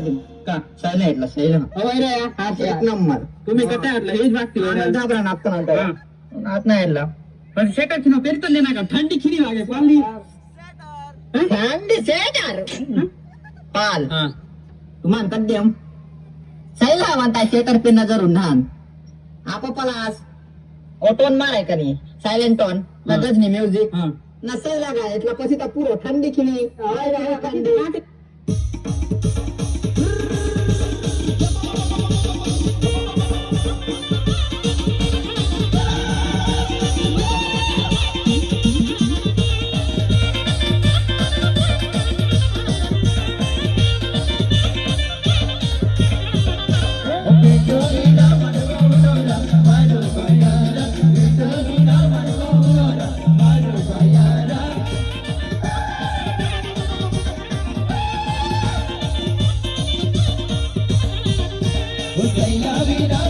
दिन का सायलेंटला सायलेंट एक नंबर तुम्ही कथा आटला हेच बाकी जाबरा नापतो ना आत नाही यायला पण शेटाची ना पेरतले ना का थंडी खिरी लागे पाली थंडी सेटर पाल हा तुम्हाला कद्यम सैला म्हणता शेटर पे नजर उन्हान आप पलास ऑटोन माराय का नाही सायलेंट ऑन ना गजनी म्युझिक हा नसेल लागा એટલા પછી તો પૂરો ઠંડી ખીલી ઠંડી Husayna